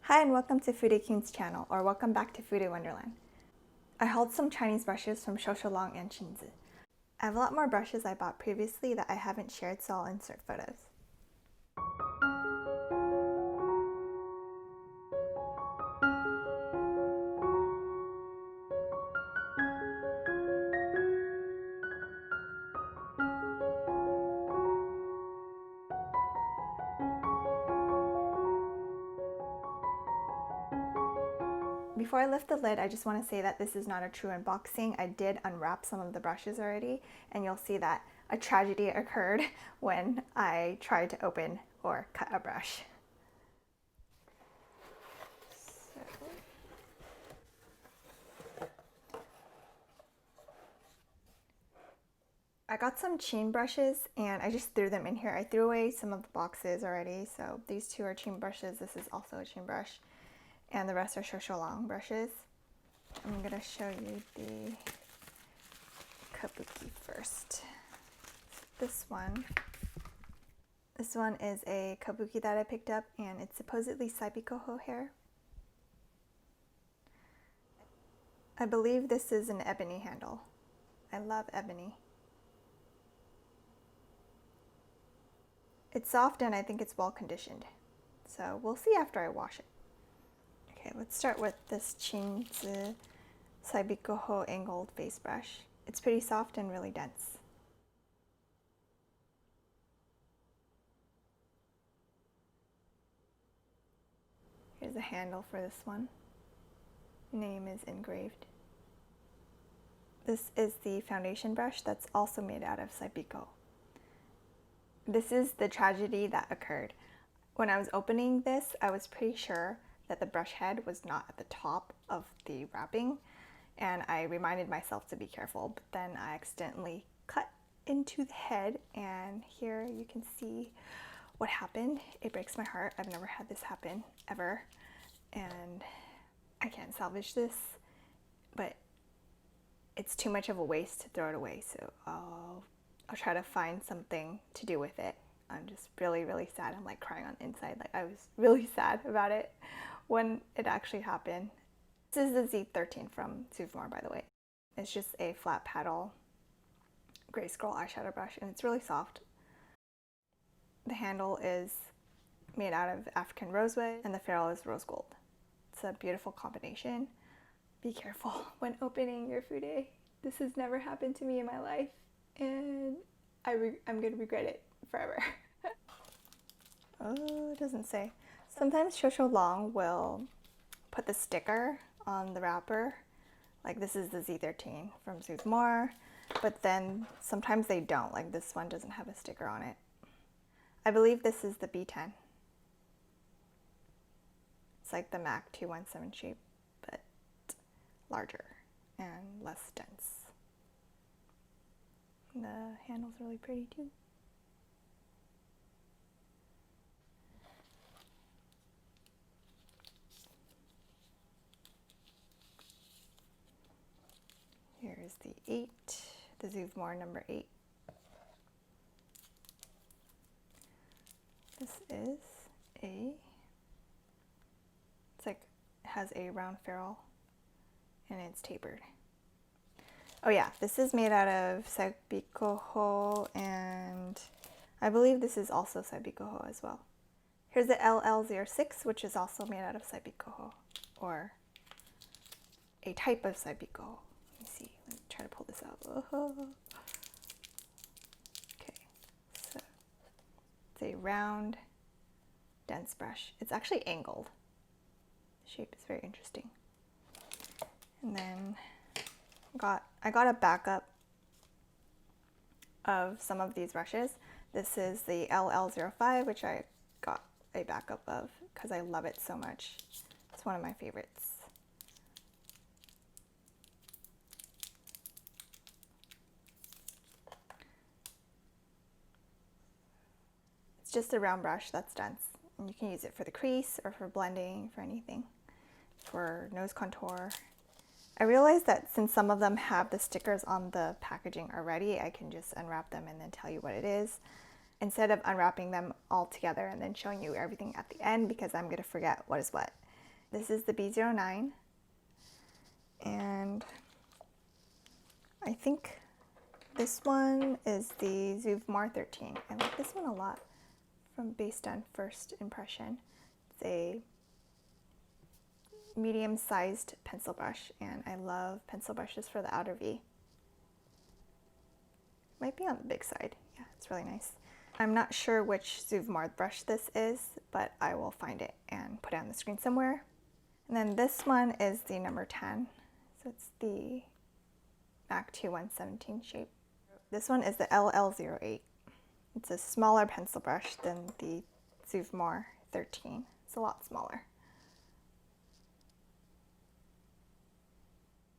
Hi and welcome to Fude King's channel, or welcome back to Fude Wonderland. I hauled some Chinese brushes from Shou Shou and Qinzhi. I have a lot more brushes I bought previously that I haven't shared, so I'll insert photos. Before I lift the lid, I just want to say that this is not a true unboxing. I did unwrap some of the brushes already, and you'll see that a tragedy occurred when I tried to open or cut a brush. I got some Qin brushes and I just threw them in here. I threw away some of the boxes already, so these two are Qin brushes. This is also a Qin brush. And the rest are Shou Shou brushes. I'm going to show you the kabuki first. This one is a kabuki that I picked up, and it's supposedly saibikoho hair. I believe this is an ebony handle. I love ebony. It's soft and I think it's well conditioned. So we'll see after I wash it. Okay, let's start with this Qinzhi Saibikoho angled face brush. It's pretty soft and really dense. Here's a handle for this one. Name is engraved. This is the foundation brush that's also made out of Saibiko. This is the tragedy that occurred. When I was opening this, I was pretty sure that the brush head was not at the top of the wrapping, and I reminded myself to be careful, but then I accidentally cut into the head, and here you can see what happened. It breaks my heart. I've never had this happen ever, and I can't salvage this, but it's too much of a waste to throw it away, so I'll try to find something to do with it. I'm just really, really sad. I'm like crying on the inside. Like, I was really sad about it when it actually happened. This is the Z13 from Zuvmor, by the way. It's just a flat paddle gray scroll eyeshadow brush, and it's really soft. The handle is made out of African rosewood, and the ferrule is rose gold. It's a beautiful combination. Be careful when opening your Fude. This has never happened to me in my life, and I'm going to regret it forever. Oh, it doesn't say. Sometimes Shou Shou will put the sticker on the wrapper. Like, this is the Z13 from Zuvmor, but then sometimes they don't. Like, this one doesn't have a sticker on it. I believe this is the B10. It's like the MAC 217 shape, but larger and less dense. The handle's really pretty too. Here's the 8, the Zuvmor number 8. This is it's like, it has a round ferrule and it's tapered. Oh yeah, this is made out of Saibikoho, and I believe this is also Saibikoho as well. Here's the LL06, which is also made out of Saibikoho, or a type of Saibikoho. Let me see, let me try to pull this out. Okay, so it's a round, dense brush. It's actually angled. The shape is very interesting. And then I got a backup of some of these brushes. This is the LL05, which I got a backup of because I love it so much. It's one of my favorites. It's just a round brush that's dense, and you can use it for the crease or for blending, for anything, for nose contour. I realized that since some of them have the stickers on the packaging already, I can just unwrap them and then tell you what it is, instead of unwrapping them all together and then showing you everything at the end, because I'm going to forget what is what. This is the B09, and I think this one is the Zuvmor 13. I like this one a lot based on first impression. It's a medium-sized pencil brush, and I love pencil brushes for the outer V. Might be on the big side. Yeah, it's really nice. I'm not sure which Zuvmor brush this is, but I will find it and put it on the screen somewhere. And then this one is the number 10. So it's the MAC 2117 shape. This one is the LL08. It's a smaller pencil brush than the Zuvmor 13. It's a lot smaller.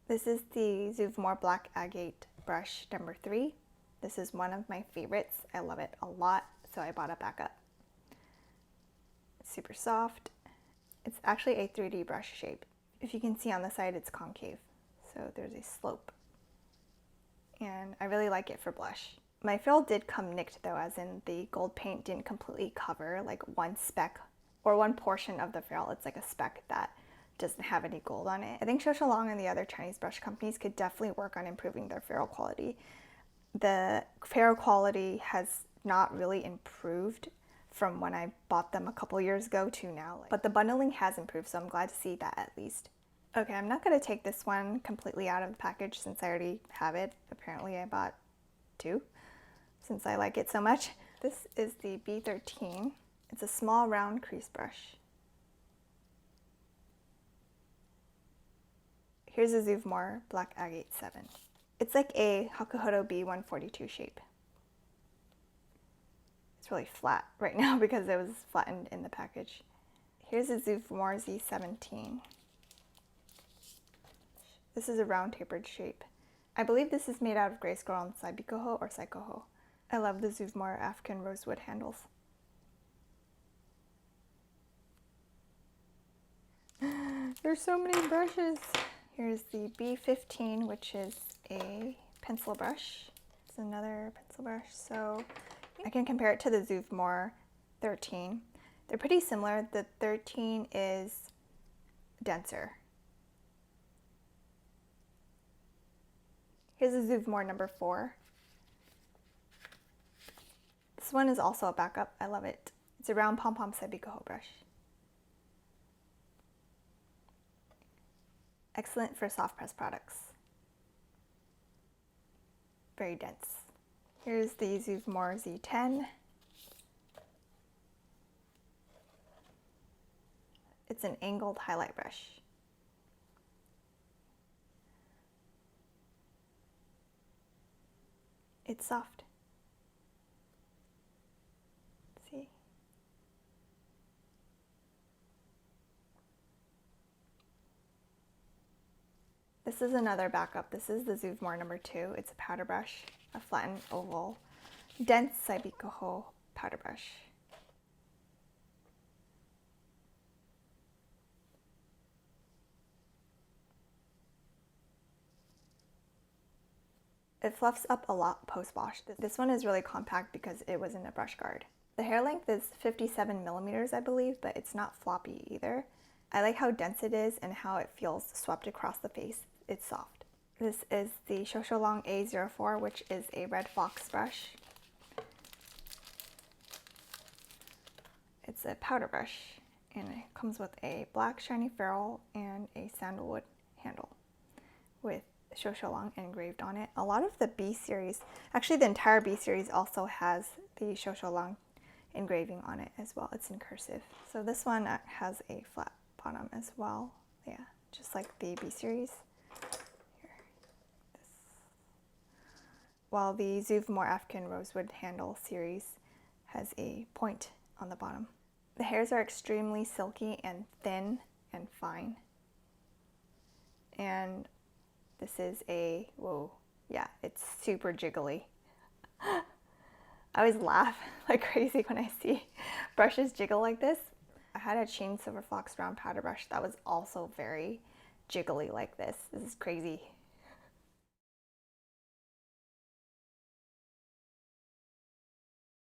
This is the Zuvmor Black Agate brush number 3. This is one of my favorites. I love it a lot, so I bought a backup. It's super soft. It's actually a 3D brush shape. If you can see on the side, it's concave, so there's a slope. And I really like it for blush. My ferrule did come nicked though, as in the gold paint didn't completely cover like one speck or one portion of the ferrule. It's like a speck that doesn't have any gold on it. I think Shou Shou and the other Chinese brush companies could definitely work on improving their ferrule quality. The ferrule quality has not really improved from when I bought them a couple years ago to now, but the bundling has improved, so I'm glad to see that at least. Okay, I'm not going to take this one completely out of the package since I already have it. Apparently I bought 2 since I like it so much. This is the B13. It's a small round crease brush. Here's a Zuvmor Black Agate 7. It's like a Hakuhodo B142 shape. It's really flat right now because it was flattened in the package. Here's a Zuvmor Z17. This is a round tapered shape. I believe this is made out of Grace Girl and Saibikoho or Saikoho. I love the Zuvmor African rosewood handles. There's so many brushes. Here's the B15, which is a pencil brush. It's another pencil brush, so I can compare it to the Zuvmor 13. They're pretty similar. The 13 is denser. Here's a Zuvmor number 4. This one is also a backup. I love it. It's a round pom-pom Saibikoho brush. Excellent for soft press products. Very dense. Here's the Zuvmor Z10. It's an angled highlight brush. It's soft. See? This is another backup. This is the Zuvmor number 2. It's a powder brush, a flattened oval, dense Saibikoho powder brush. It fluffs up a lot post-wash. This one is really compact because it was in a brush guard. The hair length is 57 millimeters, I believe, but it's not floppy either. I like how dense it is and how it feels swept across the face. It's soft. This is the Shou Shou A04, which is a Red Fox brush. It's a powder brush, and it comes with a black shiny ferrule and a sandalwood handle with Shou Shou engraved on it. A lot of the B series, actually the entire B series also has the Shou Shou engraving on it as well. It's in cursive. So this one has a flat bottom as well. Yeah, just like the B series. Here, this. While the Zuvmor African Rosewood Handle series has a point on the bottom. The hairs are extremely silky and thin and fine. And this is a, whoa, yeah, it's super jiggly. I always laugh like crazy when I see brushes jiggle like this. I had a Qinzhi Silver Fox round powder brush that was also very jiggly like this. This is crazy.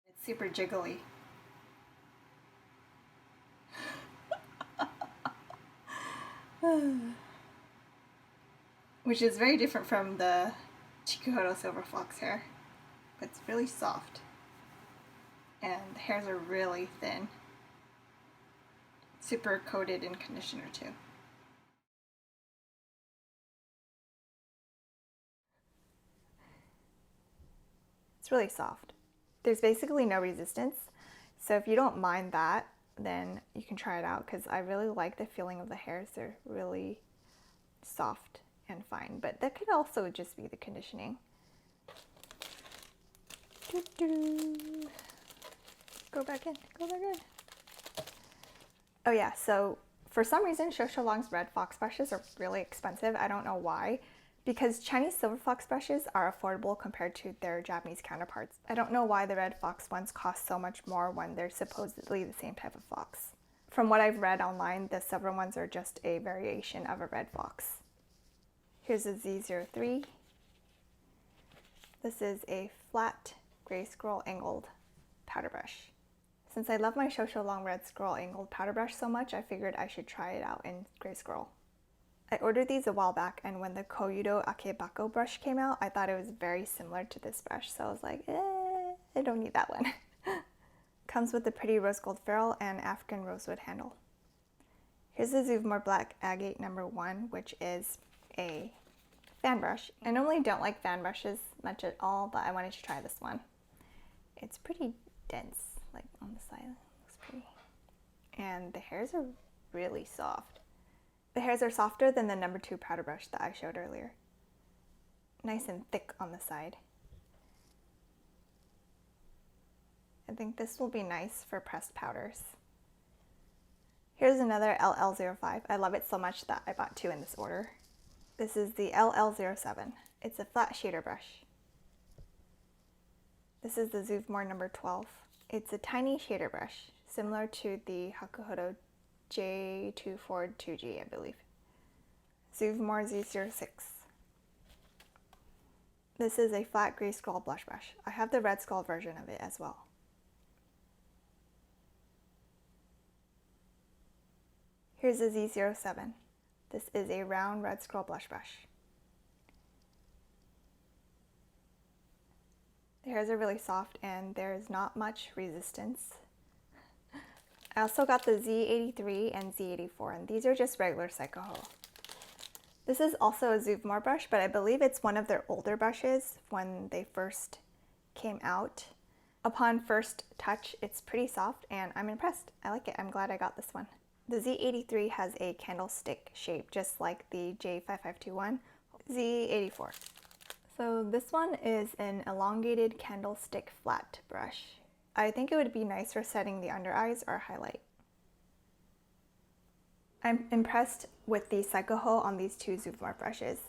It's super jiggly. Which is very different from the Chikuhodo Silver Fox hair. It's really soft. And the hairs are really thin. Super coated in conditioner too. It's really soft. There's basically no resistance. So if you don't mind that, then you can try it out because I really like the feeling of the hairs. They're really soft and fine, but that could also just be the conditioning. Go back in, go back in. Oh yeah, so for some reason Shou Shou Long's Red Fox brushes are really expensive. I don't know why. Because Chinese Silver Fox brushes are affordable compared to their Japanese counterparts. I don't know why the Red Fox ones cost so much more when they're supposedly the same type of fox. From what I've read online, the silver ones are just a variation of a Red Fox. Here's a Z03. This is a flat gray scroll angled powder brush. Since I love my Shou Shou Long Red Scroll angled powder brush so much, I figured I should try it out in gray scroll. I ordered these a while back, and when the Koyudo Akebako brush came out, I thought it was very similar to this brush, so I was like, I don't need that one. Comes with a pretty rose gold ferrule and African rosewood handle. Here's the Zuvmor Black Agate No. 1, which is a fan brush. I normally don't like fan brushes much at all, but I wanted to try this one. It's pretty dense, like on the side, it looks pretty. And the hairs are really soft. The hairs are softer than the No. 2 powder brush that I showed earlier. Nice and thick on the side. I think this will be nice for pressed powders. Here's another LL05. I love it so much that I bought two in this order. This is the LL07. It's a flat shader brush. This is the Zuvmor No. 12. It's a tiny shader brush, similar to the Hakuhodo J242G, I believe. Zuvmor Z06. This is a flat gray skull blush brush. I have the red skull version of it as well. Here's a Z07. This is a round red skull blush brush. The hairs are really soft and there's not much resistance. I also got the Z83 and Z84, and these are just regular Psycho-Ho. This is also a Zuvmor brush, but I believe it's one of their older brushes when they first came out. Upon first touch, it's pretty soft and I'm impressed. I like it. I'm glad I got this one. The Z83 has a candlestick shape, just like the J5521 Z84. So this one is an elongated candlestick flat brush. I think it would be nice for setting the under eyes or highlight. I'm impressed with the Psycho-Ho on these two Zuvmor brushes.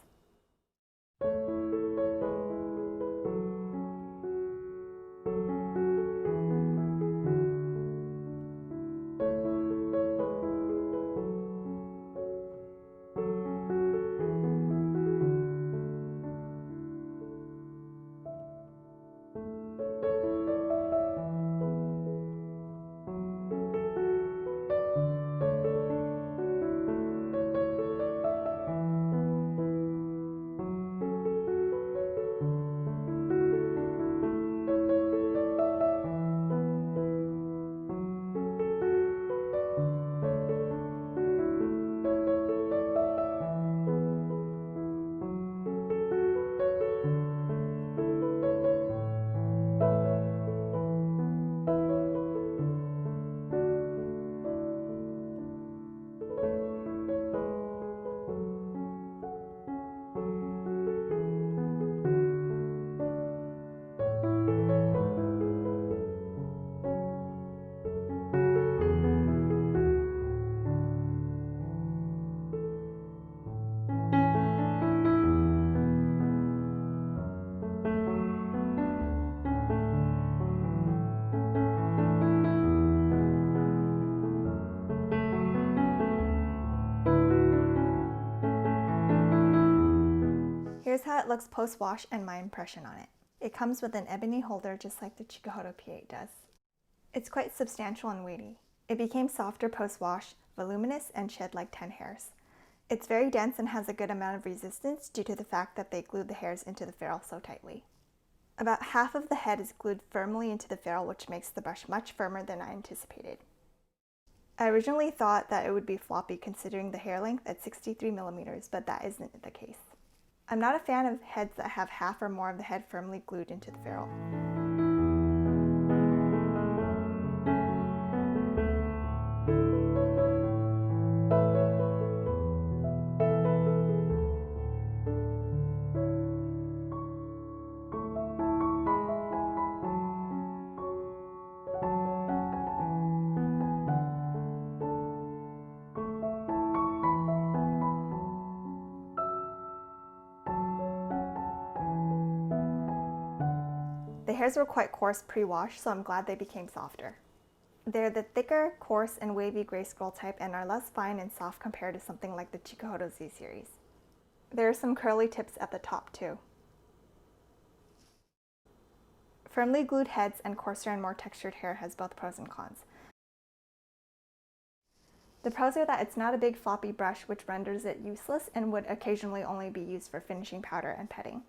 Here's how it looks post-wash and my impression on it. It comes with an ebony holder just like the Chikuhodo P8 does. It's quite substantial and weighty. It became softer post-wash, voluminous, and shed like 10 hairs. It's very dense and has a good amount of resistance due to the fact that they glued the hairs into the ferrule so tightly. About half of the head is glued firmly into the ferrule, which makes the brush much firmer than I anticipated. I originally thought that it would be floppy considering the hair length at 63 millimeters, but that isn't the case. I'm not a fan of heads that have half or more of the head firmly glued into the ferrule. The hairs were quite coarse pre-wash, so I'm glad they became softer. They're the thicker, coarse, and wavy gray scroll type and are less fine and soft compared to something like the Chikuhodo Z series. There are some curly tips at the top too. Firmly glued heads and coarser and more textured hair has both pros and cons. The pros are that it's not a big floppy brush, which renders it useless and would occasionally only be used for finishing powder and petting.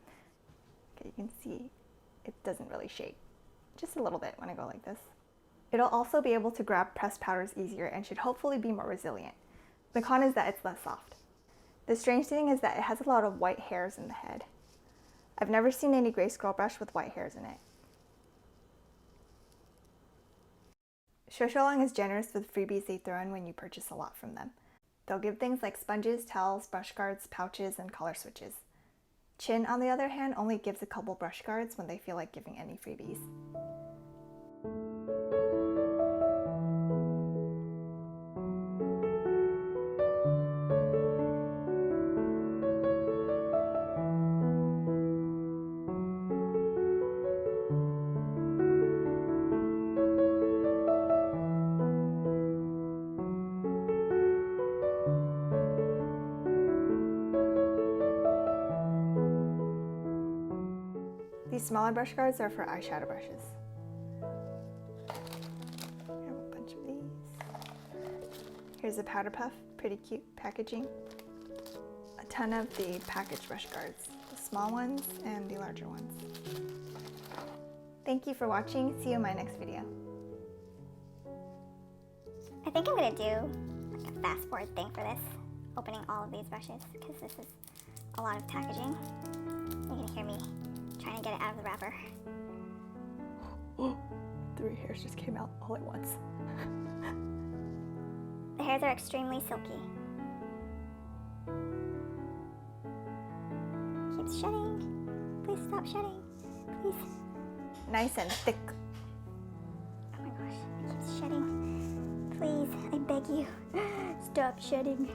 Okay, you can see it doesn't really shake, just a little bit when I go like this. It'll also be able to grab pressed powders easier and should hopefully be more resilient. The con is that it's less soft. The strange thing is that it has a lot of white hairs in the head. I've never seen any gray scroll brush with white hairs in it. Shou Shou is generous with freebies they throw in when you purchase a lot from them. They'll give things like sponges, towels, brush guards, pouches, and color switches. Qin, on the other hand, only gives a couple brush guards when they feel like giving any freebies. These smaller brush guards are for eyeshadow brushes. I have a bunch of these. Here's a powder puff, pretty cute packaging. A ton of the packaged brush guards, the small ones and the larger ones. Thank you for watching. See you in my next video. I think I'm gonna do like a fast forward thing for this, opening all of these brushes, because this is a lot of packaging. You're gonna hear me trying to get it out of the wrapper. Oh, 3 hairs just came out all at once. The hairs are extremely silky. Keeps shedding. Please stop shedding. Please. Nice and thick. Oh my gosh, it keeps shedding. Please, I beg you, stop shedding.